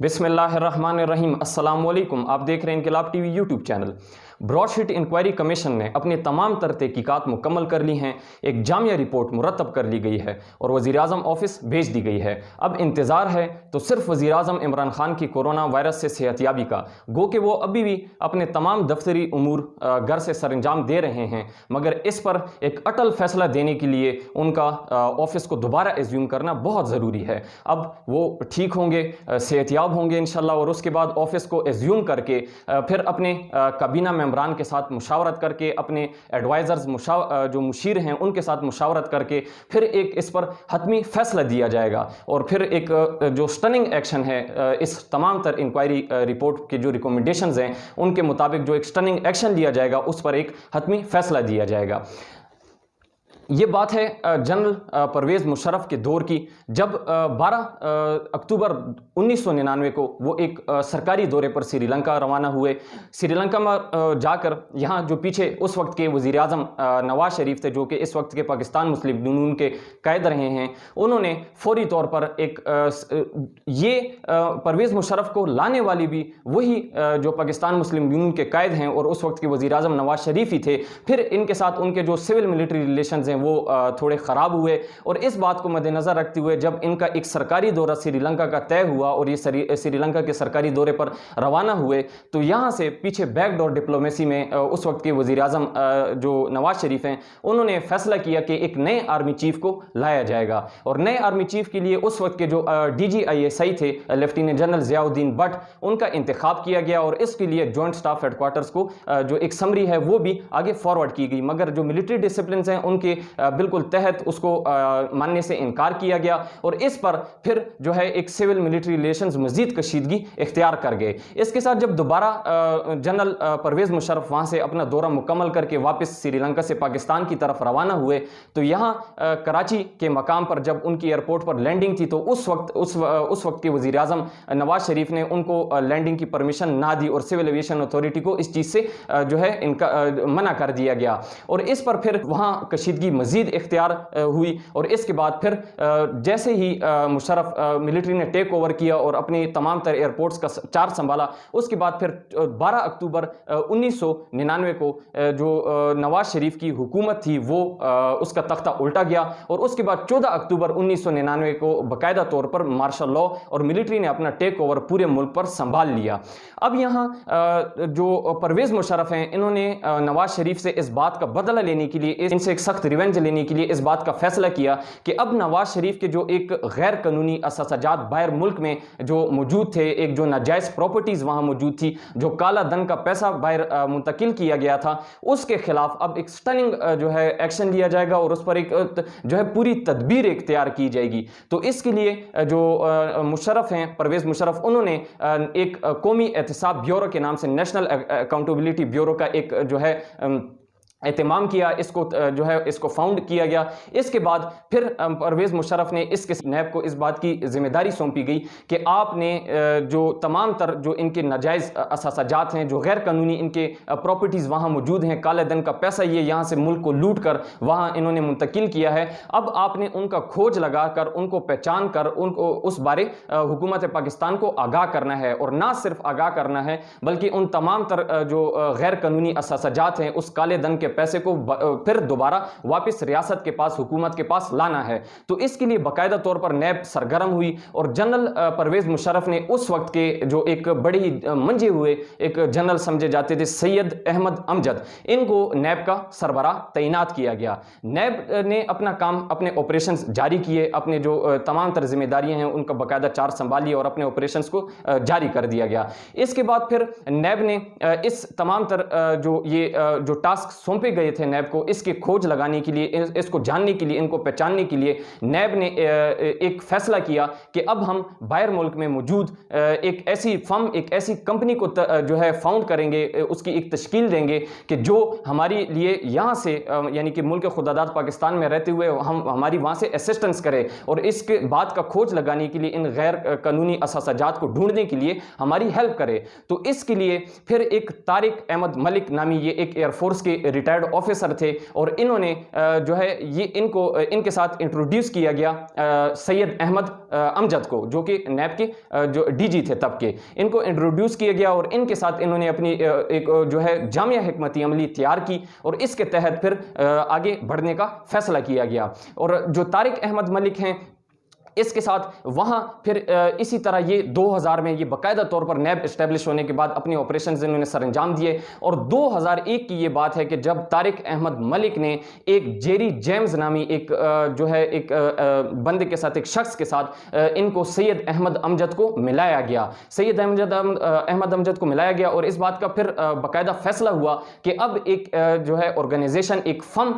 बिस्मिल्लाहिर्रहमानिर्रहीम। अस्सलाम वालेकुम। आप देख रहे हैं Inquilab TV YouTube channel. Broadsheet inquiry commission ने अपनी तमाम तहकीकात मुकम्मल कर ली हैं। एक जामिया रिपोर्ट मुरतब कर ली गई है और वज़ीर-ए-आज़म ऑफिस भेज दी गई है। अब इंतज़ार है तो सिर्फ वज़ीर-ए-आज़म इमरान खान की कोरोना वायरस से सेहतियाबी का। गो कि वो अभी भी अपने तमाम दफ्तरी उमूर घर से सरंजाम दे रहे हैं, मगर इस पर एक अटल फैसला देने के लिए उनका ऑफिस को दोबारा एज्यूम करना बहुत ज़रूरी है। अब वो ठीक होंगे, सेहतियाब होंगे इंशाल्लाह, और उसके बाद ऑफिस को एज्यूम करके फिर अपने काबीना मेंबरान के साथ मुशावरत करके, अपने एडवाइज़र्स जो मुशीर हैं उनके साथ मुशावरत करके फिर एक इस पर हतमी फैसला दिया जाएगा। और फिर एक जो स्टनिंग एक्शन है, इस तमाम तर इंक्वायरी रिपोर्ट के जो रिकमेंडेशंस हैं उनके मुताबिक जो एक स्टनिंग एक्शन लिया जाएगा उस पर एक हतमी फैसला दिया जाएगा। ये बात है जनरल परवेज़ मुशर्रफ के दौर की, जब 12 अक्टूबर 1999 को वो एक सरकारी दौरे पर श्रीलंका रवाना हुए। श्रीलंका में जाकर यहाँ जो पीछे उस वक्त के वज़ीर-ए-आज़म नवाज शरीफ थे, जो कि इस वक्त के पाकिस्तान मुस्लिम नून के कायद रहे हैं, उन्होंने फौरी तौर पर एक ये परवेज़ मुशर्रफ को लाने वाली भी वही जो पाकिस्तान मुस्लिम नून के कायद हैं और उस वक्त के वज़ीर-ए-आज़म नवाज शरीफ ही थे। फिर इनके साथ उनके जो सिविल मिलिट्री रिलेशंस हैं वो थोड़े ख़राब हुए, और इस बात को मद्देनज़र रखते हुए जब इनका एक सरकारी दौरा श्रीलंका का तय हुआ और ये श्रीलंका के सरकारी दौरे पर रवाना हुए, तो यहाँ से पीछे बैकडोर डिप्लोमेसी में उस वक्त के वज़ीर-ए-आज़म जो नवाज शरीफ हैं उन्होंने फैसला किया कि एक नए आर्मी चीफ को लाया जाएगा। और नए आर्मी चीफ के लिए उस वक्त के जो DGISI थे, लेफ्टिनेंट जनरल ज़ियाउद्दीन भट्ट, उनका इंतखाब किया गया और इसके लिए जॉइंट स्टाफ हेडक्वार्टर्स को जो एक समरी है वो भी आगे फॉरवर्ड की गई, मगर जो मिलिट्री डिसिप्लिन हैं उनके बिल्कुल तहत उसको मानने से इनकार किया गया और इस पर फिर जो है एक सिविल मिलिट्री रिलेशंस मजीद कशीदगी इख्तियार कर गए। इसके साथ जब दोबारा जनरल परवेज़ मुशर्रफ वहाँ से अपना दौरा मुकम्मल करके वापस श्रीलंका से पाकिस्तान की तरफ रवाना हुए, तो यहाँ कराची के मकाम पर जब उनकी एयरपोर्ट पर लैंडिंग थी तो उस वक्त के वज़ीर-ए-आज़म नवाज शरीफ ने उनको लैंडिंग की परमिशन ना दी और सिविल एविएशन अथॉरिटी को इस चीज़ से जो है इनका मना कर दिया गया, और इस पर फिर वहाँ कशीदगी मजीद इख्तियार हुई। और इसके बाद फिर जैसे ही मुशर्रफ मिलिट्री ने टेक ओवर किया और अपनी तमाम तर एयरपोर्ट्स का चार्ज संभाला, उसके बाद फिर 12 अक्टूबर 1999 को जो नवाज शरीफ की हुकूमत थी वो उसका तख्ता उल्टा गया, और उसके बाद 14 अक्टूबर 1999 को बाकायदा तौर पर मार्शल लॉ और मिलिट्री ने अपना टेक ओवर पूरे मुल्क पर संभाल लिया। अब यहाँ जो परवेज़ मुशर्रफ हैं, इन्होंने नवाज शरीफ से इस बात का बदला लेने के लिए, इनसे एक सख्त रिवेंज लेने के लिए इस बात का फैसला किया कि अब नवाज शरीफ के जो एक गैर कानूनी असासाजात बाहर मुल्क में जो मौजूद थे, एक जो नाजायज़ प्रॉपर्टीज़ वहाँ मौजूद थी, जो काला धन का पैसा बाहर मुंतकिल किया गया था, उसके खिलाफ अब एक स्टनिंग जो है एक्शन लिया जाएगा और उस पर एक जो है पूरी तदबीर इख्तियार की जाएगी। तो इसके लिए जो मुशर्रफ हैं, परवेज़ मुशर्रफ, उन्होंने एक कौमी एहतसाब ब्यूरो के नाम से नेशनल अकाउंटेबिलिटी ब्यूरो का एक जो है एहतमाम किया, इसको जो है इसको फाउंड किया गया। इसके बाद फिर परवेज़ मुशर्रफ ने इसके नैब को इस बात की जिम्मेदारी सौंपी गई कि आपने जो तमाम तर जो इनके नाजायज़ असासाजात हैं, जो गैर कानूनी इनके प्रॉपर्टीज़ वहाँ मौजूद हैं, काले धन का पैसा ये यहाँ से मुल्क को लूट कर वहाँ इन्होंने मुंतकिल किया है, अब आपने उनका खोज लगा कर, उनको पहचान कर, उनको उस बारे हुकूमत पाकिस्तान को आगाह करना है, और ना सिर्फ आगाह करना है बल्कि उन तमाम तर जो गैर कानूनी असासाजात हैं, उस काले धन के पैसे को फिर दोबारा वापस रियासत के पास, हुकूमत के पास लाना है। तो इसके लिए बाकायदा तौर पर नैब सरगर्म हुई और जनरल परवेज़ मुशर्रफ ने उस वक्त के जो एक बड़े ही मंजे हुए एक जनरल समझे जाते थे सैयद अहमद अमजद, इनको नैब का सरबराह तैनात किया गया। नैब ने अपना काम, अपने ऑपरेशंस जारी किए, अपने जो तमाम तर जिम्मेदारियां हैं उनका बाकायदा चार्ज संभाली और अपने ऑपरेशंस को जारी कर दिया गया। इसके बाद फिर नैब ने इस तमाम तर जो टास्क सौंपे गए थे नैब को, इसकी खोज लगाने के लिए, इसको जानने के लिए, इनको पहचानने के लिए नैब ने एक फैसला किया कि अब हम बाहर मुल्क में मौजूद एक ऐसी फर्म, एक ऐसी कंपनी को जो है फाउंड करेंगे, उसकी एक तश्कील देंगे कि जो हमारी लिए यहाँ से यानी कि मुल्क खुदादाद पाकिस्तान में रहते हुए हमारी वहाँ से असिस्टेंस करे और इसके बाद का खोज लगाने के लिए, इन गैर कानूनी असासाजात को ढूंढने के लिए हमारी हेल्प करे। तो इसके लिए फिर एक तारिक अहमद मलिक नामी ये एक एयरफोर्स के ریٹائرڈ آفیسر تھے اور انہوں نے جو ہے یہ ان کے ساتھ انٹروڈیوس کیا گیا سید احمد امجد کو، جو کہ نیب کے جو ڈی جی تھے تب کے، ان کو انٹروڈیوس کیا گیا اور ان کے ساتھ انہوں نے اپنی ایک جو ہے جامع حکمت عملی تیار کی اور اس کے تحت پھر آگے بڑھنے کا فیصلہ کیا گیا۔ اور جو طارق احمد ملک ہیں اس کے ساتھ وہاں پھر اسی طرح یہ 2000 میں یہ باقاعدہ طور پر نیب اسٹیبلش ہونے کے بعد اپنے آپریشنز انہوں نے سر انجام دیے، اور 2001 کی یہ بات ہے کہ جب طارق احمد ملک نے ایک جیری جیمز نامی ایک جو ہے ایک بندے کے ساتھ، ایک شخص کے ساتھ ان کو سید احمد امجد کو ملایا گیا، سید احمد امجد کو ملایا گیا، اور اس بات کا پھر باقاعدہ فیصلہ ہوا کہ اب ایک جو ہے آرگنائزیشن، ایک فرم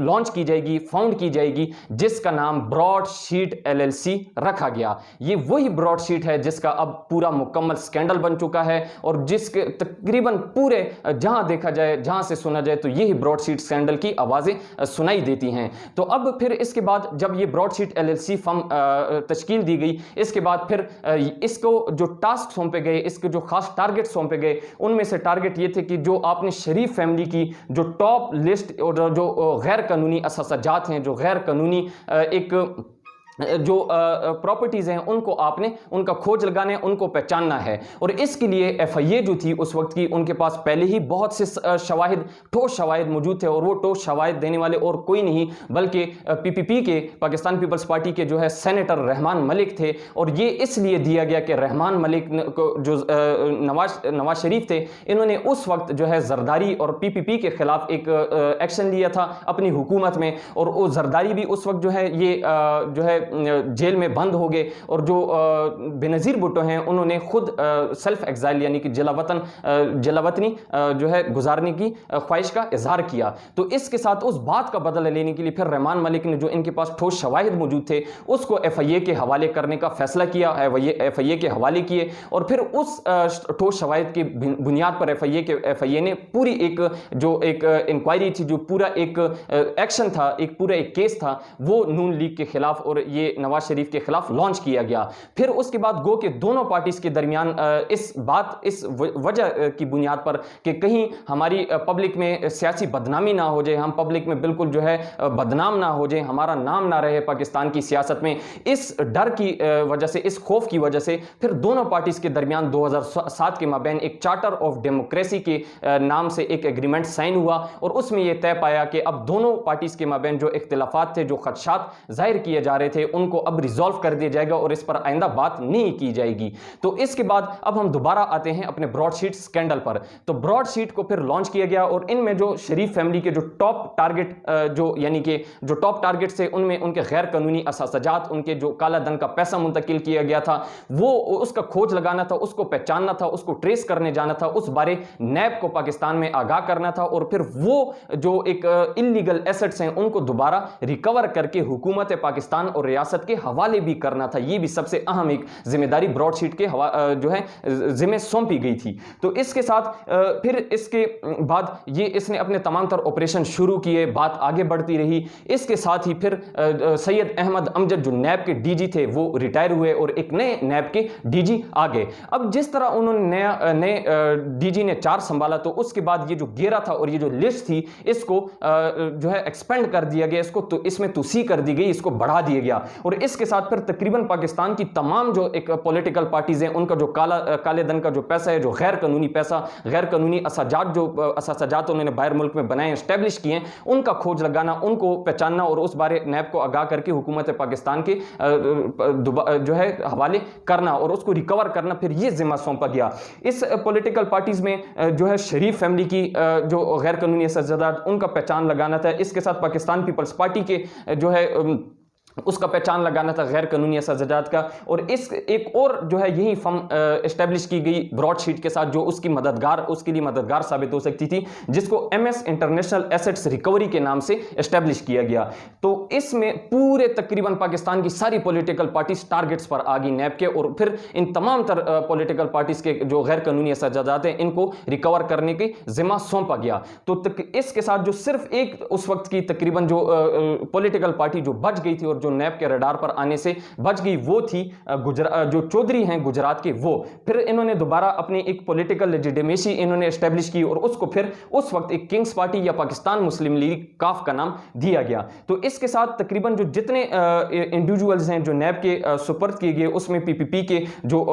لانچ کی جائے گی، فاؤنڈ کی جائے گی، جس کا نام براڈ شیٹ LLC رکھا گیا۔ یہ وہی براڈ شیٹ ہے جس کا اب پورا مکمل سکینڈل بن چکا ہے، اور جس کے تقریباً پورے جہاں دیکھا جائے، جہاں سے سنا جائے تو یہی براڈ شیٹ سکینڈل کی آوازیں سنائی دیتی ہیں۔ تو اب پھر اس کے بعد جب یہ براڈ شیٹ LLC فرم تشکیل دی گئی، اس کے بعد پھر اس کو جو ٹاسک سونپے گئے، اس کے جو خاص ٹارگٹ سونپے گئے، ان میں سے ٹارگٹ یہ تھے کہ جو آپ نے شریف فیملی کی جو ٹاپ لسٹ اور جو غیر قانونی اثاثہ جات ہیں، جو غیر قانونی ایک جو پراپرٹیز ہیں، ان کو آپ نے ان کا کھوج لگانا ہے، ان کو پہچاننا ہے، اور اس کے لیے FIA جو تھی اس وقت کی، ان کے پاس پہلے ہی بہت سے شواہد، ٹھوس شواہد موجود تھے، اور وہ ٹھوس شواہد دینے والے اور کوئی نہیں بلکہ PPP کے، پاکستان پیپلز پارٹی کے جو ہے سینیٹر رحمان ملک تھے، اور یہ اس لیے دیا گیا کہ رحمان ملک کو جو نواز شریف تھے، انہوں نے اس وقت جو ہے زرداری اور PPP کے خلاف ایک ایکشن لیا تھا اپنی حکومت میں، اور وہ زرداری بھی اس وقت جو ہے یہ جو ہے جیل میں بند ہو گئے، اور جو بینظیر بھٹو ہیں انہوں نے خود سیلف ایگزائل یعنی کہ جلا وطنی جو ہے گزارنے کی خواہش کا اظہار کیا۔ تو اس کے ساتھ اس بات کا بدلہ لینے کے لیے پھر رحمان ملک نے جو ان کے پاس ٹھوس شواہد موجود تھے اس کو FIA کے حوالے کرنے کا فیصلہ کیا، FIA کے حوالے کیے، اور پھر اس ٹھوس شواہد کی بنیاد پر FIA نے پوری ایک جو ایک انکوائری تھی، جو پورا ایک ایکشن تھا، ایک پورا ایک کیس تھا، وہ نون لیگ کے خلاف اور یہ نواز شریف کے خلاف لانچ کیا گیا۔ پھر اس کے بعد گو کہ دونوں پارٹیز کے درمیان اس وجہ کی بنیاد پر کہ کہیں ہماری پبلک میں سیاسی بدنامی نہ ہو جائے، ہم پبلک میں بالکل جو ہے بدنام نہ ہو جائے، ہمارا نام نہ رہے پاکستان کی سیاست میں، اس ڈر کی وجہ سے، اس خوف کی وجہ سے پھر دونوں پارٹیز کے درمیان 2007 کے مابین ایک چارٹر آف ڈیموکریسی کے نام سے ایک ایگریمنٹ سائن ہوا، اور اس میں یہ طے پایا کہ اب دونوں پارٹیز کے مابین جو اختلافات تھے، جو خدشات ظاہر کیے جا رہے تھے، ان کو اب ریزولو کر دیا جائے گا اور اس پر آئندہ بات نہیں کی جائے گی۔ تو اس کے بعد اب ہم دوبارہ آتے ہیں اپنے براڈ شیٹ سکینڈل پر۔ تو براڈ شیٹ کو پھر لانچ کیا گیا، اور ان میں جو شریف فیملی کے جو ٹاپ ٹارگٹ جو یعنی کہ جو ٹاپ ٹارگٹ سے ان میں ان کے غیر قانونی اثاثہ جات، ان کے جو کالا دھن کا پیسہ منتقل کیا گیا تھا، وہ اس کا کھوج لگانا تھا، اس کو پہچاننا تھا، اس کو ٹریس کرنے جانا تھا، اس بارے نیب کو پاکستان میں آگاہ کرنا تھا، اور پھر وہ جو ایک انلیگل ایسٹس ہیں ان کو دوبارہ ریکور کر کے حکومت پاکستان اور ریاست کے حوالے بھی کرنا تھا۔ یہ بھی سب سے اہم ایک ذمہ داری براڈ شیٹ کے جو ہے ذمہ سونپی گئی تھی۔ تو اس کے ساتھ پھر اس کے بعد یہ اس نے اپنے تمام تر آپریشن شروع کیے، بات آگے بڑھتی رہی۔ اس کے ساتھ ہی پھر سید احمد امجد جو نیب کے DG تھے وہ ریٹائر ہوئے، اور ایک نئے نیب کے DG آ گئے۔ اب جس طرح انہوں نے نئے DG نے چارج سنبھالا، تو اس کے بعد یہ جو گیرا تھا اور یہ جو لسٹ تھی، اس کو جو ہے ایکسپینڈ کر دیا گیا، اس میں توسیع کر دی گئی، اس کو بڑھا دیا گیا، اور اس کے ساتھ پھر تقریباً پاکستان کی تمام جو ایک پولیٹیکل پارٹیز ہیں، ان کا جو کالے دھن کا جو پیسہ ہے، جو غیر قانونی پیسہ، غیر قانونی اثاثہ جات انہوں نے باہر ملک میں بنائے، اسٹیبلش کیے ہیں، ان کا کھوج لگانا، ان کو پہچاننا، اور اس بارے نیب کو آگاہ کر کے حکومت پاکستان کے جو ہے حوالے کرنا اور اس کو ریکور کرنا، پھر یہ ذمہ سونپا گیا۔ اس پولیٹیکل پارٹیز میں جو ہے شریف فیملی کی جو غیر قانونی اثاثہ جات، ان کا پہچان لگانا تھا۔ اس کے ساتھ پاکستان پیپلز پارٹی کے جو ہے اس کا پہچان لگانا تھا غیر قانونی اثاثہ جات کا، اور ایک اور جو ہے یہی فرم اسٹیبلش کی گئی براڈ شیٹ کے ساتھ، جو اس کے لیے مددگار ثابت ہو سکتی تھی، جس کو MS انٹرنیشنل ایسٹس ریکوری کے نام سے اسٹیبلش کیا گیا۔ تو اس میں پورے تقریباً پاکستان کی ساری پولیٹیکل پارٹیز ٹارگٹس پر آ گئی نیب کے، اور پھر ان تمام تر پولیٹیکل پارٹیز کے جو غیر قانونی اثاثہ جات ہیں، ان کو ریکور کرنے کے ذمہ سونپا گیا۔ تو اس کے ساتھ جو صرف ایک اس وقت کی تقریباً جو پولیٹیکل پارٹی جو بچ گئی تھی اور जो नैब के रडार पर आने से बच गई वो थी जो चौधरी हैं गुजरात के वो। फिर इन्होंने दोबारा अपनी एक पॉलिटिकल लेजिटिमेसी इन्होंने एस्टेब्लिश की और उसको फिर उस वक्त एक किंग्स पार्टी या पाकिस्तान मुस्लिम लीग काफ का नाम दिया गया। तो इसके साथ तकरीबन जो जितने इंडिविजुअल्स हैं जो नैब के सुपर्द किए गए उसमें पीपीपी के जो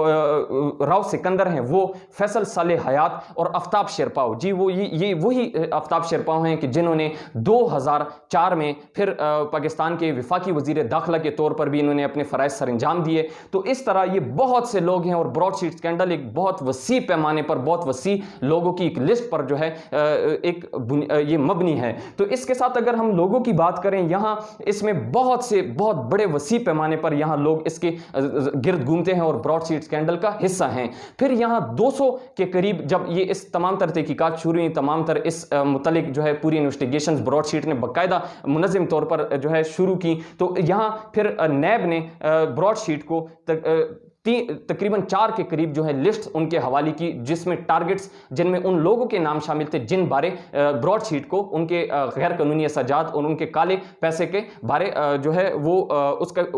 राव सिकंदर हैं वो फैसल सालेह हयात और आफ्ताब शेरपाव जी वो ये वही आफ्ताब शेरपाव हैं कि जिन्होंने 2004 में फिर पाकिस्तान के विफाकी वजीर दाखिला के तौर पर भी इन्होंने अपने फराइज सरंजाम दिए। तो इस तरह ये बहुत से लोग हैं और ब्रॉडशीट स्कैंडल एक बहुत वसी पैमाने पर बहुत वसी लोगों की एक लिस्ट पर जो है ये मबनी है। तो इसके साथ अगर हम लोगों की बात करें यहां इसमें बहुत बड़े वसी पैमाने पर यहां लोग इसके गिर्द घूमते हैं और ब्रॉडशीट स्कैंडल का हिस्सा हैं। फिर यहां 200 के करीब जब ये इस तमाम तर तहकीकात शुरू हुई, तमाम तर इस मुतलिक जो है पूरी इन्वेस्टिगेशंस ब्रॉडशीट ने बाकायदा मुनज़्ज़म तौर पर जो है शुरू की। तो यहां फिर नैब ने ब्रॉडशीट को तकरीबन 4 के करीब जो है लिस्ट उनके हवाले की, जिसमें टारगेट्स जिनमें उन लोगों के नाम शामिल थे जिन बारे ब्रॉडशीट को उनके गैर कानूनी असजात और उनके काले पैसे के बारे जो है वो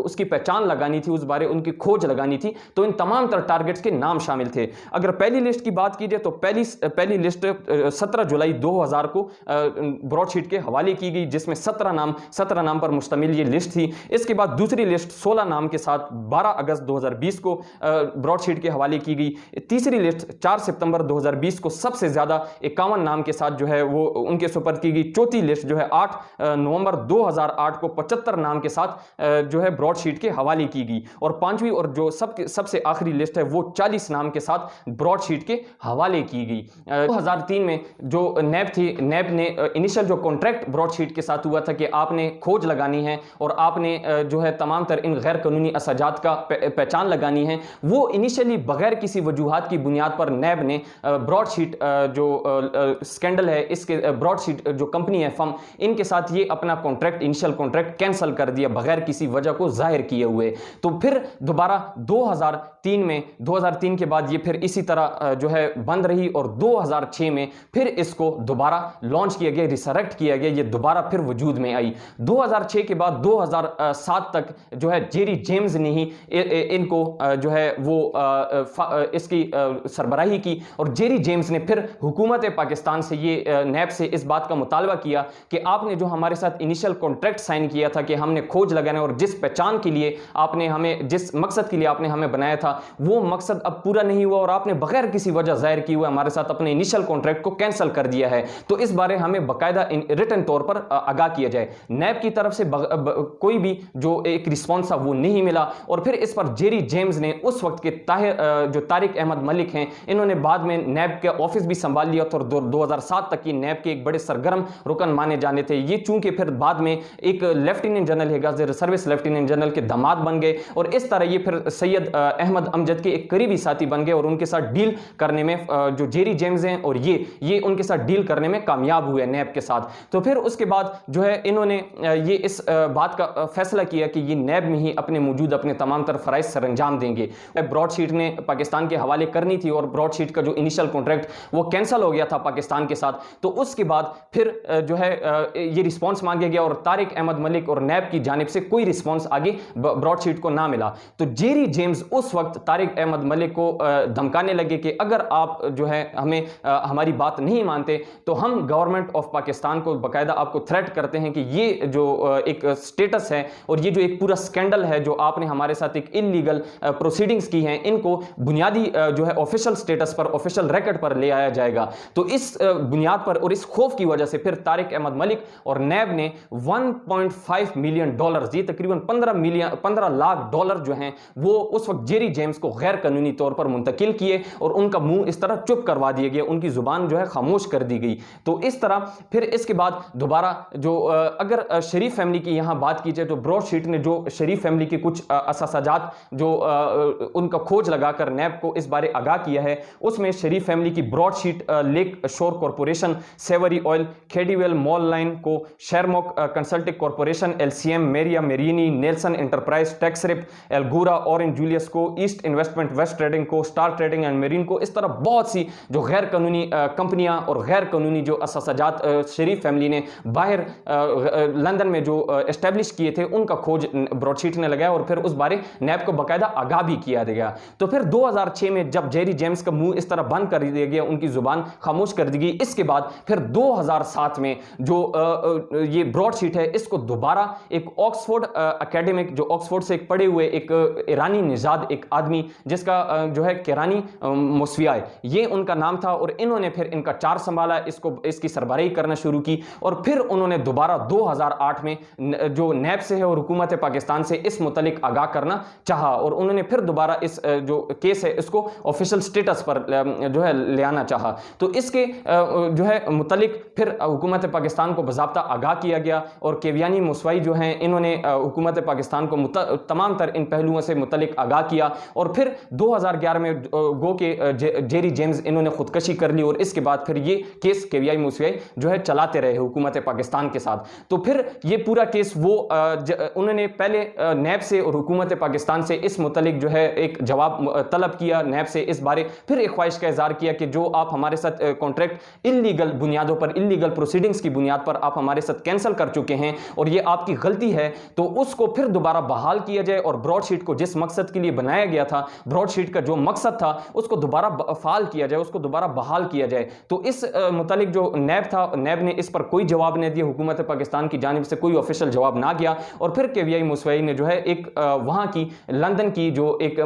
उसकी पहचान लगानी थी, उस बारे उनकी खोज लगानी थी। तो इन तमाम तरह टारगेट्स के नाम शामिल थे। अगर पहली लिस्ट की बात की जाए तो पहली लिस्ट 17 जुलाई 2000 को ब्रॉडशीट के हवाले की गई, जिसमें 17 नाम पर मुश्तमिल ये लिस्ट थी। इसके बाद दूसरी लिस्ट 16 नाम के साथ 12 अगस्त 2020 को ब्रॉडशीट के हवाले की गई। तीसरी लिस्ट 4 सितंबर 2020 को सबसे ज्यादा 51 नाम के साथ जो है वो उनके सुपर्द की गई। चौथी लिस्ट जो है 8 नवंबर 2008 को 75 नाम के साथ जो है ब्रॉडशीट के हवाले की गई। और पांचवी और जो सबसे आखिरी लिस्ट है वो 40 नाम के साथ ब्रॉडशीट के हवाले की गई। 2003 में जो नैब थी, नैब ने इनिशियल जो कॉन्ट्रैक्ट ब्रॉडशीट के साथ हुआ था कि आपने खोज लगानी है और आपने जो है तमाम तर इन गैर कानूनी असजात का पहचान लगानी है, वो इनिशियली बगैर किसी वजूहात की बुनियाद पर नैब ने ब्रॉडशीट जो स्कैंडल है इसके ब्रॉडशीट जो कंपनी है फर्म, इनके साथ ये अपना कॉन्ट्रैक्ट इनिशियल कॉन्ट्रैक्ट कैंसिल कर दिया बगैर किसी वजह को जाहिर किए हुए। तो फिर दोबारा 2003 के बाद ये फिर इसी तरह जो है बंद रही और 2006 में फिर इसको दोबारा लॉन्च किया गया, रिसरेक्ट किया गया, ये दोबारा फिर वजूद में आई। 2006 के बाद 2007 तक जो है जेरी जेम्स ने ही इनको जो है वो इसकी सरबराही की और जेरी जेम्स ने फिर हुकूमत पाकिस्तान से ये नैब से इस बात का मुतालबा किया कि आपने जो हमारे साथ इनिशियल कॉन्ट्रैक्ट साइन किया था कि हमने खोज लगाना और जिस पहचान के लिए आपने हमें, जिस मकसद के लिए आपने हमें बनाया था, वो मकसद अब पूरा नहीं हुआ और आपने बगैर किसी वजह जाहिर की हुआ हमारे साथ अपने इनिशियल कॉन्ट्रैक्ट को कैंसिल कर दिया है। तो इस बारे हमें बाकायदा रिटन तौर पर आगाह किया जाए। नैब की तरफ से कोई भी जो एक रिस्पॉन्स था वो नहीं मिला और फिर इस पर जेरी जेम्स ने उस वक्त के जो तारिक अहमद मलिक हैं, इन्होंने बाद में नैब का ऑफिस भी संभाल लिया था और 2007 तक की नैब के एक बड़े सरगर्म रुकन माने जाने थे। ये चूंकि फिर बाद में एक लेफ्टिनेंट जनरल हेगाज़ सर्विस लेफ्टिनेंट जनरल के दामाद बन गए और इस तरह ये फिर सैयद अहमद अमजद के एक करीबी साथी बन गए और उनके साथ डील करने में जो जेरी जेम्स हैं और ये उनके साथ डील करने में कामयाब हुए नैब के साथ। तो फिर उसके बाद जो है इन्होंने ये इस बात का फैसला किया कि ये नैब में ही अपने तमाम तरह फराइज सरंजाम देंगे। ब्रॉडशीट ने पाकिस्तान के हवाले करनी थी और ब्रॉडशीट का जो इनिशियल कॉन्ट्रैक्ट वो कैंसिल हो गया था पाकिस्तान के साथ। तो उसके बाद फिर जो है ये रिस्पांस मांगा गया और तारिक अहमद मलिक और नैब की जानिब से कोई रिस्पांस आगे ब्रॉडशीट को ना मिला। तो जेरी जेम्स उस वक्त तारिक अहमद मलिक को धमकाने लगे कि अगर आप जो है हमें हमारी बात नहीं मानते तो हम गवर्नमेंट ऑफ पाकिस्तान को बाकायदा आपको थ्रेट करते हैं कि ये जो एक स्टेटस है और ये जो एक पूरा स्कैंडल है जो आपने हमारे साथ एक इलीगल प्रोसीडिंग्स की हैं, इनको बुनियादी जो है ऑफिशियल स्टेटस पर, ऑफिशियल रिकॉर्ड पर ले आया जाएगा। तो इस बुनियाद पर और इस खौफ की वजह से फिर तारिक अहमद मलिक और नैब ने $1.5 मिलियन, ये तकरीबन 15 लाख डॉलर जो हैं वो उस वक्त जेरी जेम्स को गैर कानूनी तौर पर मुंतकिल किए और उनका मुंह इस तरह चुप करवा दिया गया, उनकी जुबान जो है खामोश कर दी गई। तो इस तरह फिर इसके बाद दोबारा जो अगर शरीफ फैमिली की यहां बात की जाए तो ब्रॉडशीट ने जो शरीफ फैमिली के कुछ अससाजात जो उनका खोज लगाकर नैब को इस बारे आगाह किया है। उसमें शरीफ फैमिली की Broadsheet, Lake Shore Corporation, Savory Oil, खेडीवेल मॉल लाइन को, शेरमॉक कंसल्टिंग कॉरपोरेशन, एलसीएम, मेरिया मेरिनी, नेल्सन एंटरप्राइज, टेक्सरिप, एलगोरा, ऑरेंज जूलियस को, ईस्ट इन्वेस्टमेंट, वेस्ट ट्रेडिंग को, स्टार ट्रेडिंग एंड मेरीन को, इस तरह बहुत सी जो गैर कानूनी कंपनियां और गैर कानूनी जो असासाजात शरीफ फैमिली ने बाहर लंदन में जो एस्टेब्लिश किए थे, उनका खोज ब्रॉडशीट ने लगाया और फिर उस बारे नैब को बाकायदा आगाह भी किया गया। तो फिर 2006 में जब जेरी जेम्स का मुंह इस तरह बंद कर दिया गया, उनकी जुबान खामोश कर दी गई, इसके बाद फिर 2007 में जो ये ब्रॉडशीट है, इसको दोबारा एक ऑक्सफोर्ड एकेडमिक, जो ऑक्सफोर्ड से एक पढ़े हुए एक ईरानी निजाद एक आदमी जिसका जो है किरानी मुस्विया, ये उनका नाम था, और इन्होंने फिर इनका चार्ज संभाला, इसकी सरबराही करना शुरू की, और फिर उन्होंने दोबारा 2008 में जो नैब से है और हुकूमत पाकिस्तान से इस मुतलिक आगाह करना चाहा, और उन्होंने फिर दोबारा इस जो केस है इसको ऑफिशियल स्टेटस पर जो है ले आना चाहा। तो इसके जो है मुतलिक फिर हुकूमत पाकिस्तान को बाज़ाब्ता आगाह किया गया, और केवियानी मुस्वाई जो हैं इन्होंने हुकूमत पाकिस्तान को तमाम तर इन पहलुओं से मुतलिक आगाह किया, और फिर 2011 में गो के जेरी जेम्स इन्होंने खुदकशी कर ली, और इसके बाद फिर ये केस केवियाई मुस्वाई जो है चलाते रहे हुकूमत पाकिस्तान के साथ। तो फिर ये पूरा केस वो उन्होंने पहले नैब से और हुकूमत पाकिस्तान से इस मुतलिक जो है एक जवाब तलब किया नैब से इस बारे, फिर एक ख्वाहिश का इज़हार किया कि जो आप हमारे साथ कॉन्ट्रैक्ट इल्लीगल बुनियादों पर, इल्लीगल प्रोसीडिंग्स की बुनियाद पर आप हमारे साथ कैंसिल कर चुके हैं और ये आपकी गलती है, तो उसको फिर दोबारा बहाल किया जाए, और ब्रॉडशीट को जिस मकसद के लिए बनाया गया था, ब्रॉडशीट का जो मकसद था उसको दोबारा फाल किया जाए, उसको दोबारा बहाल किया जाए। तो इस मुतालिक जो नैब था, नैब ने इस पर कोई जवाब नहीं दिया, हुकूमत पाकिस्तान की जानिब से कोई ऑफिशियल जवाब ना गया, और फिर केवियाई मुस्वाई ने जो है एक वहां की लंदन की जो एक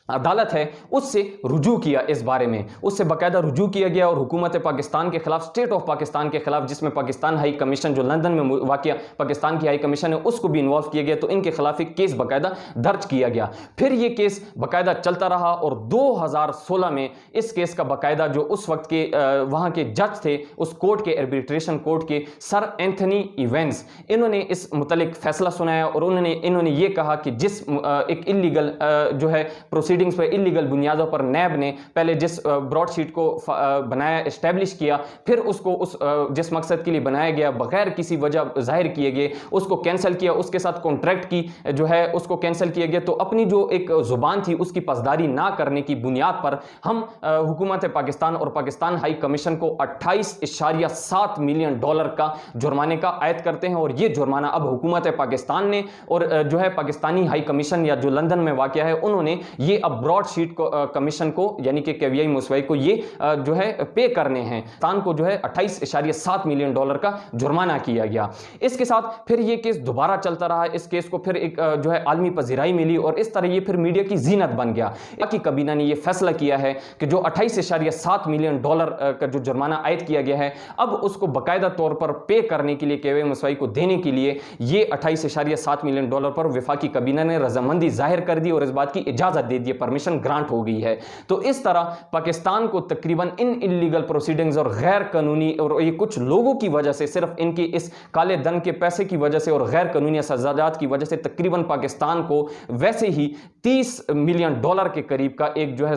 अदालत है उससे रुजू किया, इस बारे में उससे बाकायदा रुजू किया गया, और हुकूमत पाकिस्तान के खिलाफ, स्टेट ऑफ पाकिस्तान के खिलाफ, जिसमें पाकिस्तान हाई कमीशन जो लंदन में वाक़िया पाकिस्तान की हाई कमीशन है उसको भी इन्वॉल्व किया गया, तो इनके खिलाफ एक केस बाकायदा दर्ज किया गया। फिर ये केस बाकायदा चलता रहा, और 2016 में इस केस का बाकायदा जो उस वक्त के वहाँ के जज थे, उस कोर्ट के आर्बिट्रेशन कोर्ट के सर एंथनी इवेंस, इन्होंने इस मुतलिक फैसला सुनाया, और इन्होंने ये कहा कि जिस एक इल्लीगल जो है प्रोसीडिंग्स पे इल्लीगल बुनियादों पर नैब ने पहले जिस ब्रॉडशीट को बनाया, एस्टेब्लिश किया, फिर उसको उस जिस मकसद के लिए बनाया गया बगैर किसी वजह जाहिर किए गए उसको कैंसिल किया, उसके साथ कॉन्ट्रैक्ट की जो है उसको कैंसिल किया गया, तो अपनी जो एक जुबान थी उसकी पासदारी ना करने की बुनियाद पर हम हुकूमत पाकिस्तान और पाकिस्तान हाई कमीशन को 28.7 मिलियन डॉलर का जुर्माने का आयद करते हैं, और ये जुर्माना अब हुकूमत पाकिस्तान ने और जो है पाकिस्तानी हाई कमीशन या जो लंदन में वाक़या है उन्होंने ये अब ब्रॉडशीट को कमीशन को यानी कि केवियाई मुस्वाई को ये जो है पे करने हैं, पाकिस्तान को जो है 28.7 मिलियन डॉलर का जुर्माना किया गया। इसके साथ फिर ये केस दोबारा चलता रहा, इस केस को फिर एक जो है आलमी पजीराई मिली, और इस तरह ये फिर मीडिया की जीनत बन गया। की कबीना ने ये फैसला किया है कि जो 28.7 मिलियन डॉलर का जो जुर्माना आयद किया गया है, अब उसको बाकायदा तौर पर पे करने के लिए, केवियाई मुस्वाई को देने के लिए ये 28.7 मिलियन डॉलर पर वफाकी कबीना ने रजामंदी जाहिर कर दी और इस बात की इजाजत दे दी, परमिशन ग्रांट हो गई है। तो इस तरह पाकिस्तान को तकरीबन इन इल्लीगल प्रोसीडिंग्स और गैर कानूनी और ये कुछ लोगों की वजह से, सिर्फ इनकी इस काले धन के पैसे की वजह से और गैर कानूनी सजादात की वजह से तकरीबन पाकिस्तान को वैसे ही 30 मिलियन डॉलर के करीब का एक जो है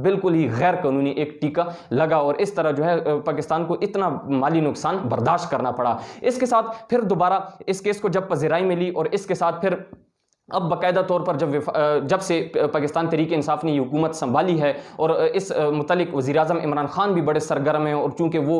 बिल्कुल ही गैर कानूनी एक टीका लगा, और इस तरह जो है पाकिस्तान को इतना माली नुकसान बर्दाश्त करना पड़ा। इसके साथ फिर दोबारा इस केस को जब पजीराई मिली, और इसके साथ फिर अब बाकायदा तौर पर जब से पाकिस्तान तहरीक इंसाफ ने हुकूमत संभाली है, और इस मुतलिक वज़ीर-ए-आज़म इमरान खान भी बड़े सरगर्म हैं, और चूँकि वो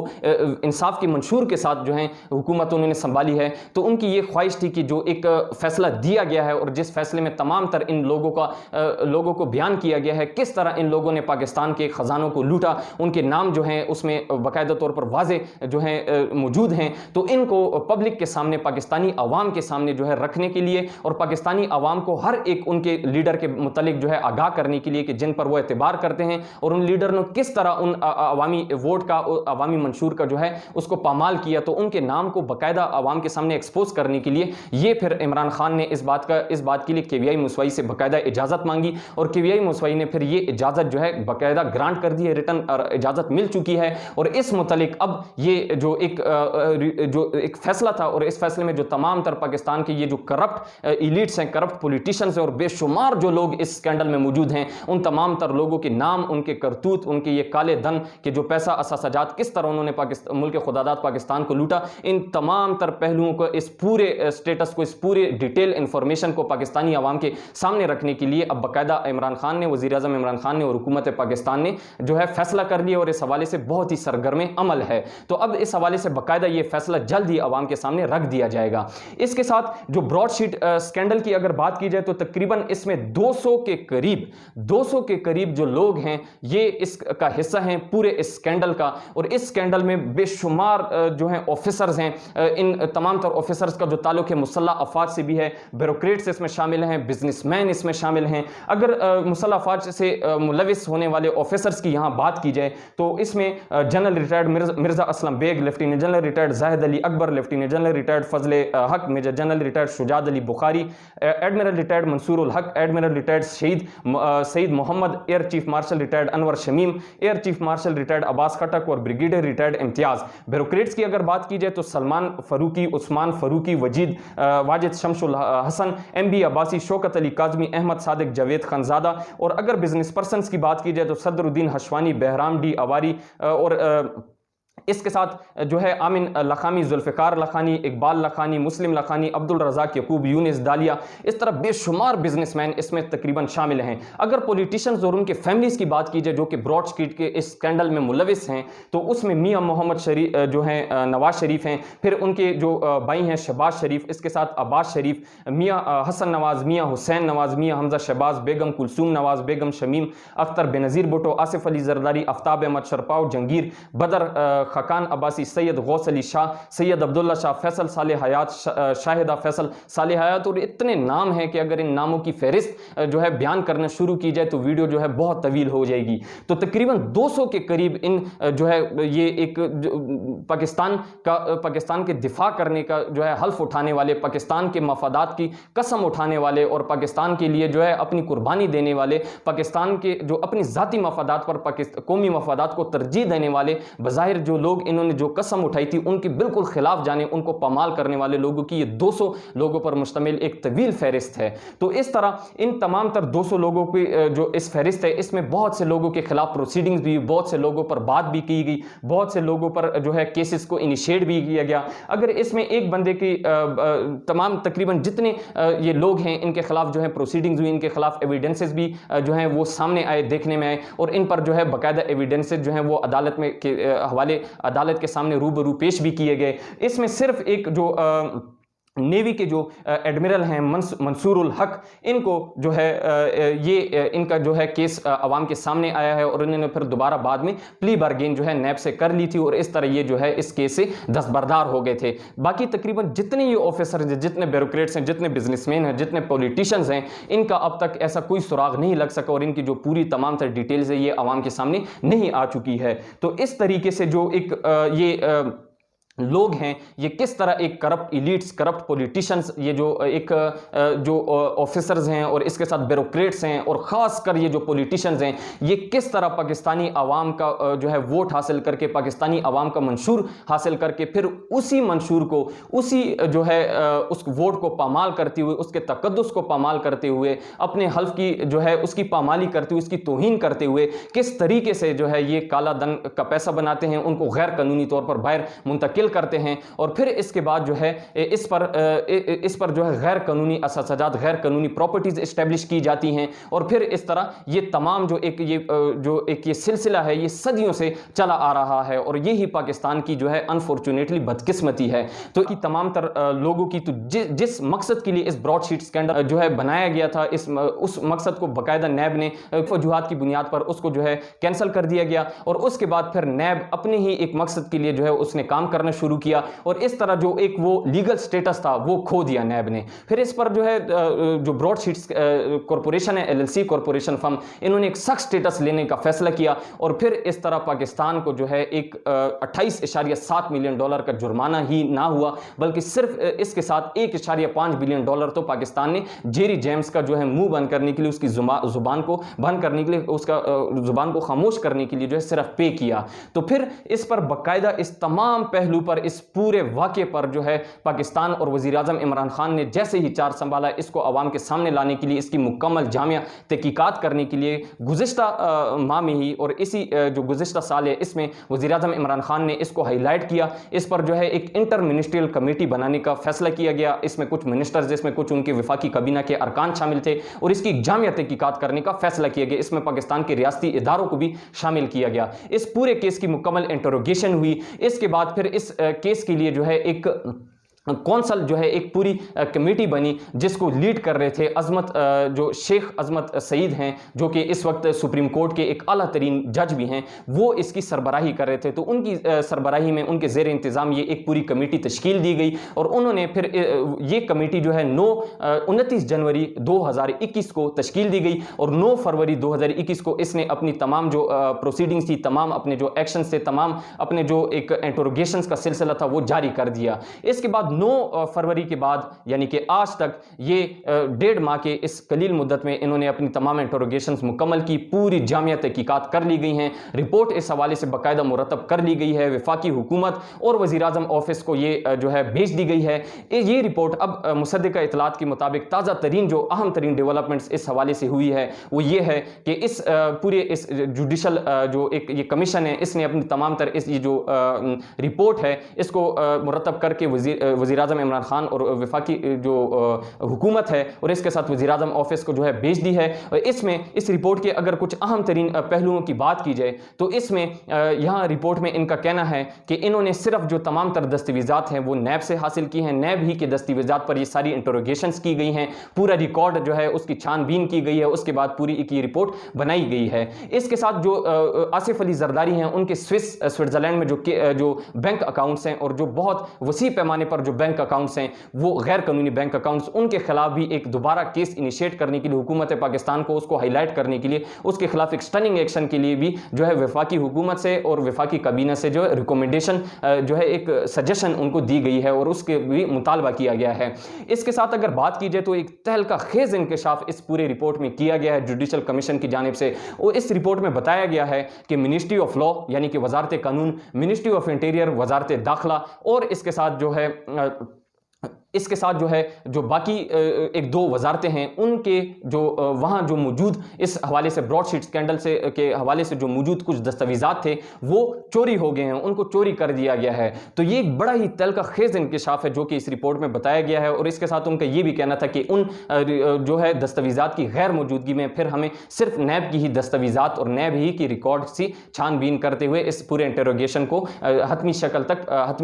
इंसाफ के मंशूर के साथ जो हैं हुकूमत उन्होंने संभाली है, तो उनकी ये ख्वाहिश थी कि जो एक फ़ैसला दिया गया है और जिस फैसले में तमाम तर इन लोगों को बयान किया गया है किस तरह इन लोगों ने पाकिस्तान के ख़जानों को लूटा, उनके नाम जो हैं उसमें बाकायदा तौर पर वाज़े जो हैं मौजूद हैं, तो इनको पब्लिक के सामने, पाकिस्तानी अवाम के सामने जो है रखने के लिए और पाकिस्तानी अवाम को हर एक उनके लीडर के मुतालिक जो है आगाह करने के लिए कि जिन पर वो एतबार करते हैं और उन लीडर ने किस तरह उन अवामी वोट का, अवामी मंशूर का जो है उसको पामाल किया, तो उनके नाम को बाकायदा अवाम के सामने एक्सपोज करने के लिए ये फिर इमरान खान ने इस बात के लिए केवियाई मुस्वाई से बाकायदा इजाज़त मांगी, और केवियाई मुस्वाई ने फिर ये इजाज़त जो है बाकायदा ग्रांट कर दी है, रिटर्न इजाज़त मिल चुकी है। और इस मुतालिक अब ये जो एक फैसला था, और इस फैसले में जो तमाम तर पाकिस्तान के ये जो करप्ट इलीट्स हैं, करप्ट करप्ट पॉलिटिशियंस हैं और बेशुमार जो लोग इस स्कैंडल में मौजूद हैं, उन तमाम तर लोगों के नाम, उनके करतूत, उनके ये काले धन के जो पैसा असासजात किस तरह उन्होंने मुल्क खुदादात पाकिस्तान को लूटा, इन तमाम तर पहलुओं को, इस पूरे स्टेटस को, इस पूरे डिटेल इंफॉर्मेशन को पाकिस्तानी आवाम के सामने रखने के लिए अब बाकायदा इमरान खान ने, वज़ीर आज़म इमरान खान ने और हुकूमत पाकिस्तान ने जो है फैसला कर लिया और इस हवाले से बहुत ही सरगर्म अमल है। तो अब इस हवाले से बाकायदा ये फैसला जल्द ही आवाम के सामने रख दिया जाएगा। इसके साथ जो ब्रॉडशीट स्कैंडल की अगर बात की जाए तो तकरीबन इसमें 200 के करीब जो लोग हैं ये इसका हिस्सा हैं पूरे इस स्कैंडल का। और इस स्कैंडल में बेशुमार जो हैं ऑफिसर्स हैं, इन तमाम तर ऑफिसर्स का जो ताल्लुक है मुसल्लह अफवाज से भी है, ब्यूरोक्रेट्स इसमें शामिल हैं, बिजनेसमैन इसमें शामिल हैं। अगर मुसल्लह अफवाज से मुलविस होने वाले ऑफिसर्स की यहाँ बात की जाए तो इसमें general retired Mirza Aslam Baig, lieutenant general retired Zahid Ali Akbar, lieutenant general retired Fazle Haq, major general retired Shujaat Ali Bukhari, admiral retired Mansoor ul Haq, admiral retired Saeed Mohammad, air chief marshal retired Anwar Shamim, air chief marshal retired Abbas Khattak और ब्रिगेडियर रिटायर्ड इम्तियाज। ब्यूरोक्रेट्स की अगर बात की जाए तो सलमान फरूकी, उस्मान फरूकी, वाजिद शमशुल हसन, MB अब्बासी, शौकत अली काजमी, अहमद सादिक, जावेद खानजादा। और अगर बिजनेस पर्सनस की बात की जाए तो सदरुद्दीन हशवानी, बहराम डी अवारी और इसके साथ जो है आमिन लखामी, जुल्फ़िकार लखानी, इकबाल लखानी, मुस्लिम लखानी, अब्दुल रज़ाक यकूब, यूनिस दालिया, इस तरह बेशुमार बिजनेसमैन इसमें तकरीबन शामिल हैं। अगर पॉलिटिशियंस और उनके फैमिलीज़ की बात की जाए जो कि ब्रॉडशीट के इस स्कैंडल में मुलविस हैं तो उसमें मियाँ मोहम्मद शरीफ जो हैं नवाज शरीफ हैं, फिर उनके जो भाई हैं शहबाज शरीफ, इसके साथ अब्बास शरीफ, मियाँ हसन नवाज, मियाँ हुसैन नवाज, मियाँ हमजा शहबाज, बेगम कुलसूम नवाज, बेगम शमीम अख्तर, बेनज़ीर भुट्टो, आसिफ अली जरदारी, आफ्ताब अहमद शरपाव, जंगीर बदर, खकान अब्बासी, सैयद गौस अली शाह, सैयद अब्दुल्ला शाह, फैसल सालेह हयात, शाहिदा फैसल सालेह हयात। और इतने नाम हैं कि अगर इन नामों की फहरिस्त जो है बयान करना शुरू की जाए तो वीडियो जो है बहुत तवील हो जाएगी। तो तकरीबन 200 के करीब इन जो है ये एक पाकिस्तान के दिफा करने का जो है हल्फ उठाने वाले, पाकिस्तान के मफादात की कसम उठाने वाले और पाकिस्तान के लिए जो है अपनी कुर्बानी देने वाले, पाकिस्तान के जो अपनी ज़ाती मफादात पर कौमी मफादात को तरजीह देने वाले बज़ाहिर जो लोग इन्होंने जो कसम उठाई थी उनके बिल्कुल खिलाफ जाने, उनको पामाल करने वाले लोगों की ये 200 लोगों पर मुश्तमिल एक तवील फहरिस्त है। तो इस तरह इन तमाम तर 200 लोगों की जो इस फहरिस्त है इसमें बहुत से लोगों के खिलाफ प्रोसीडिंग्स भी, बहुत से लोगों पर बात भी की गई, बहुत से लोगों पर जो है केसेस को इनिशिएट भी किया गया। अगर इसमें एक बंदे की तमाम तकरीबन जितने ये लोग हैं इनके खिलाफ जो है प्रोसीडिंग्स हुई, इनके खिलाफ एविडेंसेस भी जो हैं वो सामने आए, देखने में आए और इन पर जो है बाकायदा एविडेंसेस जो हैं वो अदालत में के हवाले अदालत के सामने रूबरू पेश भी किए गए। इसमें सिर्फ एक जो नेवी के जो एडमिरल हैं मंसूर उल हक, इनको जो है ये इनका जो है केस अवाम के सामने आया है और इन्होंने फिर दोबारा बाद में प्ली बार्गेन जो है नैब से कर ली थी और इस तरह ये जो है इस केस से दस्तबरदार हो गए थे। बाकी तकरीबन जितने ये ऑफिसर हैं, जितने ब्यूरोक्रेट्स हैं, जितने बिजनेसमैन हैं, जितने पॉलिटिशियंस हैं, इनका अब तक ऐसा कोई सुराग नहीं लग सका और इनकी जो पूरी तमाम तर डिटेल्स है ये अवाम के सामने नहीं आ चुकी है। तो इस तरीके से जो एक ये लोग हैं ये किस तरह एक करप्ट इलीट्स, करप्ट पॉलिटिशियंस, ये जो एक जो ऑफिसर्स हैं और इसके साथ ब्यूरोक्रेट्स हैं और ख़ास कर ये जो पॉलिटिशियंस हैं ये किस तरह पाकिस्तानी आवाम का जो है वोट हासिल करके, पाकिस्तानी आवाम का मंशूर हासिल करके फिर उसी मंशूर को, उसी जो है उस वोट को पामाल करते हुए, उसके तकद्दुस को पामाल करते हुए, अपने हल्फ की जो है उसकी पामाली करते हुए, उसकी तौहीन करते हुए किस तरीके से जो है ये काला धन का पैसा बनाते हैं, उनको गैर कानूनी तौर पर बाहर मुंतकिल करते हैं और फिर इसके बाद जो है इस पर जो है गैर कानूनी असासजात, गैर कानूनी प्रॉपर्टीज एस्टेब्लिश की जाती हैं और फिर इस तरह ये तमाम जो एक ये सिलसिला है ये सदियों से चला आ रहा है और यही पाकिस्तान की जो है अनफॉर्चुनेटली बदकिस्मती है। तो कि तमाम तर लोगों की तो जिस मकसद के लिए इस ब्रॉडशीट स्कैंडल जो है बनाया गया था, उस मकसद को बाकायदा नैब ने वजूहात की बुनियाद पर उसको जो है कैंसिल कर दिया गया और उसके बाद फिर नैब अपने ही एक मकसद के लिए जो है उसने काम करना शुरू किया और इस तरह जो एक वो लीगल स्टेटस था वो खो दिया नैब ने। फिर इस पर जो है जो ब्रॉडशीट्स कॉरपोरेशन है, LLC कॉरपोरेशन फर्म, इन्होंने एक सख्त स्टेटस लेने का फैसला किया और फिर इस तरह पाकिस्तान को जो है एक 28.7 मिलियन डॉलर का जुर्माना ही ना हुआ बल्कि सिर्फ इसके साथ 1.5 बिलियन डॉलर तो पाकिस्तान ने जेरी जेम्स का जो है मुंह बंद करने के लिए, उसकी जुबान को बंद करने के लिए, उसका जुबान को खामोश करने के लिए जो है सिर्फ पे किया। तो फिर इस पर बाकायदा इस तमाम पहलू پر اس پورے واقعے پر جو ہے پاکستان اور وزیر اعظم عمران خان نے جیسے ہی چارج سنبھالا اس کو عوام کے سامنے لانے کے لیے، اس کی مکمل جامع تحقیقات کرنے کے لیے گزشتہ ماہ میں ہی اور اسی جو گزشتہ سال ہے اس میں وزیر اعظم عمران خان نے اس کو ہائی لائٹ کیا۔ اس پر جو ہے ایک انٹر منسٹریل کمیٹی بنانے کا فیصلہ کیا گیا، اس میں کچھ منسٹرز، اس میں کچھ ان کے وفاقی کابینہ کے ارکان شامل تھے اور اس کی جامع تحقیقات کرنے کا فیصلہ کیا گیا۔ اس میں پاکستان کے ریاستی اداروں کو بھی شامل کیا گیا۔ اس پورے کیس کی مکمل انٹروگیشن ہوئی۔ اس کے بعد پھر اس کیس کے لیے جو ہے ایک کونسل جو ہے ایک پوری کمیٹی بنی جس کو لیڈ کر رہے تھے جو شیخ عظمت سعید ہیں، جو کہ اس وقت سپریم کورٹ کے ایک اعلیٰ ترین جج بھی ہیں، وہ اس کی سربراہی کر رہے تھے۔ تو ان کی سربراہی میں ان کے زیر انتظام یہ ایک پوری کمیٹی تشکیل دی گئی اور انہوں نے پھر یہ کمیٹی جو ہے 29 جنوری 2021 کو تشکیل دی گئی اور 9 فروری 2021 کو اس نے اپنی تمام جو پروسیڈنگز تھی، تمام اپنے جو ایکشنز تھے، تمام اپنے جو ایک انٹروگیشنز کا سلسلہ تھا وہ جاری کر دیا۔ اس کے بعد 9 فروری کے بعد یعنی کہ آج تک یہ 1.5 ماہ کے اس قلیل مدت میں انہوں نے اپنی تمام انٹروگیشنز مکمل کی، پوری جامع تحقیقات کر لی گئی ہیں، رپورٹ اس حوالے سے باقاعدہ مرتب کر لی گئی ہے، وفاقی حکومت اور وزیر اعظم آفس کو یہ جو ہے بھیج دی گئی ہے۔ یہ رپورٹ اب مصدقہ اطلاعات کے مطابق تازہ ترین جو اہم ترین ڈیولپمنٹس اس حوالے سے ہوئی ہے وہ یہ ہے کہ اس پورے اس جوڈیشل جو ایک یہ کمیشن ہے اس نے اپنی تمام تر اس یہ جو رپورٹ ہے اس کو مرتب کر کے وزیر اعظم عمران خان اور وفاقی جو حکومت ہے اور اس کے ساتھ وزیر اعظم آفس کو جو ہے بھیج دی ہے۔ اور اس میں اس رپورٹ کے اگر کچھ اہم ترین پہلوؤں کی بات کی جائے تو اس میں یہاں رپورٹ میں ان کا کہنا ہے کہ انہوں نے صرف جو تمام تر دستاویزات ہیں وہ نیب سے حاصل کی ہیں، نیب ہی کے دستاویزات پر یہ ساری انٹروگیشنز کی گئی ہیں، پورا ریکارڈ جو ہے اس کی چھان بین کی گئی ہے، اس کے بعد پوری ایک یہ رپورٹ بنائی گئی ہے۔ اس کے ساتھ جو آصف علی زرداری ہیں ان کے سوئٹزرلینڈ میں جو بینک اکاؤنٹس ہیں اور جو بہت وسیع پیمانے پر جو بینک اکاؤنٹس ہیں وہ غیر قانونی بینک اکاؤنٹس، ان کے خلاف بھی ایک دوبارہ کیس انیشیٹ کرنے کے لیے حکومت پاکستان کو اس کو ہائی لائٹ کرنے کے لیے اس کے خلاف ایک سٹننگ ایکشن کے لیے بھی جو ہے وفاقی حکومت سے اور وفاقی کابینہ سے جو ہے ریکومنڈیشن جو ہے ایک سجیشن ان کو دی گئی ہے اور اس کے بھی مطالبہ کیا گیا ہے۔ اس کے ساتھ اگر بات کی جائے تو ایک تہلکہ خیز انکشاف اس پورے رپورٹ میں کیا گیا ہے جوڈیشل کمیشن کی جانب سے، اور اس رپورٹ میں بتایا گیا ہے کہ منسٹری آف لا یعنی کہ وزارت قانون، منسٹری آف انٹیریئر وزارت داخلہ اور اس کے ساتھ جو ہے جو باقی ایک 2 وزارتیں ہیں ان کے جو وہاں جو موجود اس حوالے سے براڈ شیٹ سکینڈل سے کے حوالے سے جو موجود کچھ دستاویزات تھے وہ چوری ہو گئے ہیں، ان کو چوری کر دیا گیا ہے۔ تو یہ ایک بڑا ہی تہلکہ خیز انکشاف ہے جو کہ اس رپورٹ میں بتایا گیا ہے، اور اس کے ساتھ ان کا یہ بھی کہنا تھا کہ ان جو ہے دستاویزات کی غیر موجودگی میں پھر ہمیں صرف نیب کی ہی دستاویزات اور نیب ہی کی ریکارڈ سی چھان بین کرتے ہوئے اس پورے انٹروگیشن کو حتمی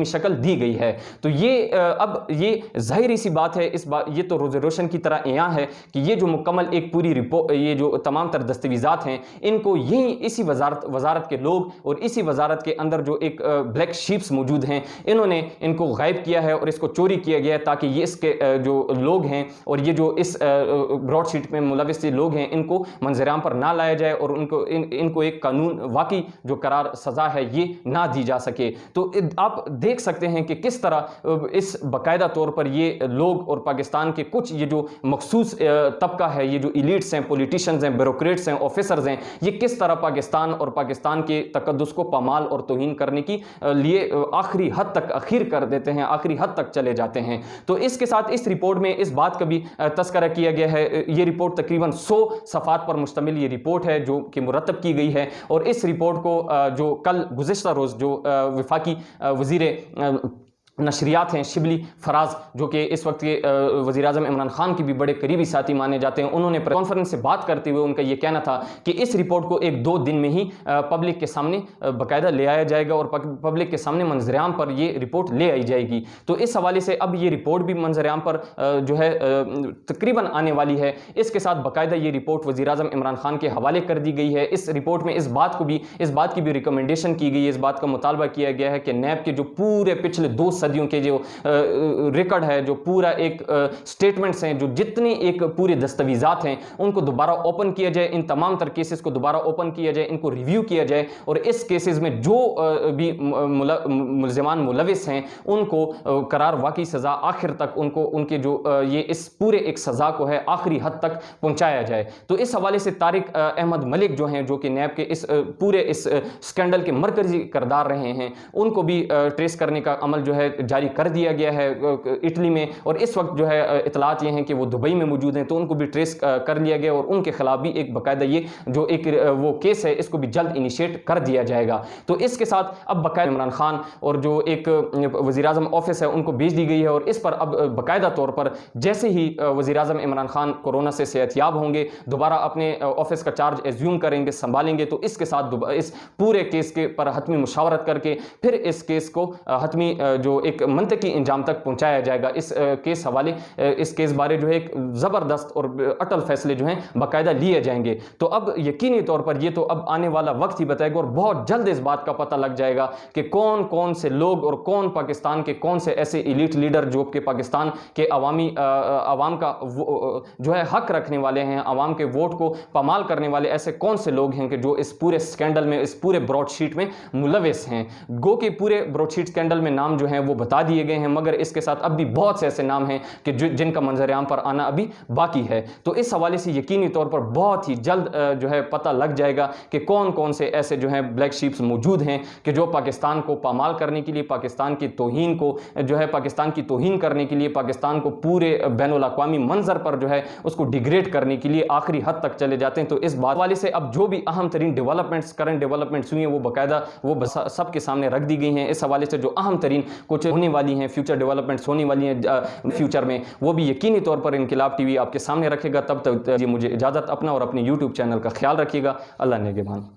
شکل دی گئی ہے۔ تو یہ اب یہ ظاہری سی بات ہے، یہ تو روز روشن کی طرح عیاں ہے کہ یہ جو مکمل ایک پوری رپورٹ، یہ جو تمام تر دستاویزات ہیں ان کو یہی اسی وزارت کے لوگ اور اسی وزارت کے اندر جو ایک بلیک شیپس موجود ہیں انہوں نے ان کو غائب کیا ہے اور اس کو چوری کیا گیا ہے تاکہ یہ اس کے جو لوگ ہیں اور یہ جو اس براڈ شیٹ میں ملوث لوگ ہیں ان کو منظر عام پر نہ لایا جائے اور ان کو ایک قانون واقعی جو قرار سزا ہے یہ نہ دی جا سکے۔ تو آپ دیکھ سکتے ہیں کہ کس طرح اس باقاعدہ طور پر یہ لوگ اور پاکستان کے کچھ یہ جو مخصوص طبقہ ہے، یہ جو ایلیٹس ہیں، پولیٹیشنز ہیں، بیوروکریٹس ہیں، آفیسرز ہیں، یہ کس طرح پاکستان اور پاکستان کے تقدس کو پامال اور توہین کرنے کی لیے آخری حد تک اخیر کر دیتے ہیں، آخری حد تک چلے جاتے ہیں۔ تو اس کے ساتھ اس رپورٹ میں اس بات کا بھی تذکرہ کیا گیا ہے، یہ رپورٹ تقریباً 100 صفحات پر مشتمل یہ رپورٹ ہے جو کہ مرتب کی گئی ہے، اور اس رپورٹ کو جو کل گزشتہ روز جو وفاقی وزیر نشریات ہیں شبلی فراز، جو کہ اس وقت کے وزیر اعظم عمران خان کی بھی بڑے قریبی ساتھی مانے جاتے ہیں، انہوں نے کانفرنس سے بات کرتے ہوئے ان کا یہ کہنا تھا کہ اس رپورٹ کو 1-2 دن میں ہی پبلک کے سامنے باقاعدہ لے آیا جائے گا اور پبلک کے سامنے منظر عام پر یہ رپورٹ لے آئی جائے گی۔ تو اس حوالے سے اب یہ رپورٹ بھی منظر عام پر جو ہے تقریباً آنے والی ہے۔ اس کے ساتھ باقاعدہ یہ رپورٹ وزیر اعظم عمران خان کے حوالے کر دی گئی ہے۔ اس رپورٹ میں اس بات کی بھی ریکمنڈیشن کی گئی ہے، اس بات کا مطالبہ کیا گیا ہے کہ نیب کے جو پورے پچھلے 2 صدی सदियों के जो रिकॉर्ड है, जो पूरा एक स्टेटमेंट्स हैं, जो जितने एक पूरे दस्तावेजात हैं, उनको दोबारा ओपन किया जाए, इन तमाम तर केसेस को दोबारा ओपन किया जाए, इनको रिव्यू किया जाए और इस केसेस में जो भी मुलज़िमान मुलविस हैं उनको करार वाकई सज़ा आखिर तक उनको उनके जो ये इस पूरे एक सज़ा को है आखिरी हद तक पहुंचाया जाए। तो इस हवाले से तारिक अहमद मलिक जो हैं, जो कि नैब के इस पूरे इस स्कैंडल के मरकजी किरदार रहे हैं, उनको भी ट्रेस करने का अमल जो है जारी कर दिया गया है इटली में, और इस वक्त जो है इतलात ये हैं कि वो दुबई में मौजूद हैं, तो उनको भी ट्रेस कर लिया गया और उनके खिलाफ भी एक बाकायदा ये जो एक वो केस है इसको भी जल्द इनिशिएट कर दिया जाएगा। तो इसके साथ अब बाकायदा इमरान खान और जो एक वज़ीर-ए-आज़म ऑफिस है उनको भेज दी गई है और इस पर अब बाकायदा तौर पर जैसे ही वज़ीर-ए-आज़म इमरान खान कोरोना से सेहतयाब होंगे, दोबारा अपने ऑफिस का चार्ज एज्यूम करेंगे, संभालेंगे, तो इसके साथ इस पूरे केस के पर हतमी मुशावरत करके फिर इस केस को हतमी जो एक मंतकी इंजाम तक पहुंचाया जाएगा। इस केस हवाले इस केस बारे जो है एक ज़बरदस्त और अटल फैसले जो हैं बाकायदा लिए जाएंगे। तो अब यकीनी तौर पर ये तो अब आने वाला वक्त ही बताएगा और बहुत जल्द इस बात का पता लग जाएगा कि कौन कौन से लोग और कौन पाकिस्तान के कौन से ऐसे एलीट लीडर जो कि पाकिस्तान के आवाम का जो है हक रखने वाले हैं, आवाम के वोट को पामाल करने वाले ऐसे कौन से लोग हैं कि जो इस पूरे स्कैंडल में, इस पूरे ब्रॉडशीट में मुलविस हैं। गो के पूरे ब्रॉडशीट स्कैंडल में नाम जो हैं वो बता दिए गए हैं, मगर इसके साथ अब भी बहुत से ऐसे नाम हैं कि जिनका मंजर-ए-आम पर आना अभी बाकी है। तो इस हवाले से यकीनी तौर पर बहुत ही जल्द जो है पता लग जाएगा कि कौन कौन से ऐसे जो हैं ब्लैक शीप्स मौजूद हैं कि जो पाकिस्तान को पामाल करने के लिए, पाकिस्तान की तौहीन को जो है पाकिस्तान की तौहीन करने के लिए, पाकिस्तान को पूरे बैनुल अक़वामी मंजर पर जो है उसको डिग्रेड करने के लिए आखिरी हद तक चले जाते हैं। तो इस बात वाले से अब जो भी अहम तरीन डेवलपमेंट्स, करंट डेवलपमेंट्स हुई हैं वो बाकायदा वो सबके सामने रख दी गई हैं। इस हवाले से जो अहम तरीन कुछ होने वाली हैं, फ्यूचर डेवलपमेंट्स होने वाली हैं फ्यूचर में, वो भी यकीनी तौर पर इनकिलाब टीवी आपके सामने रखेगा। तब तक मुझे इजाज़त, अपना और अपने यूट्यूब चैनल का ख्याल रखिएगा। अल्लाह नेगेबान।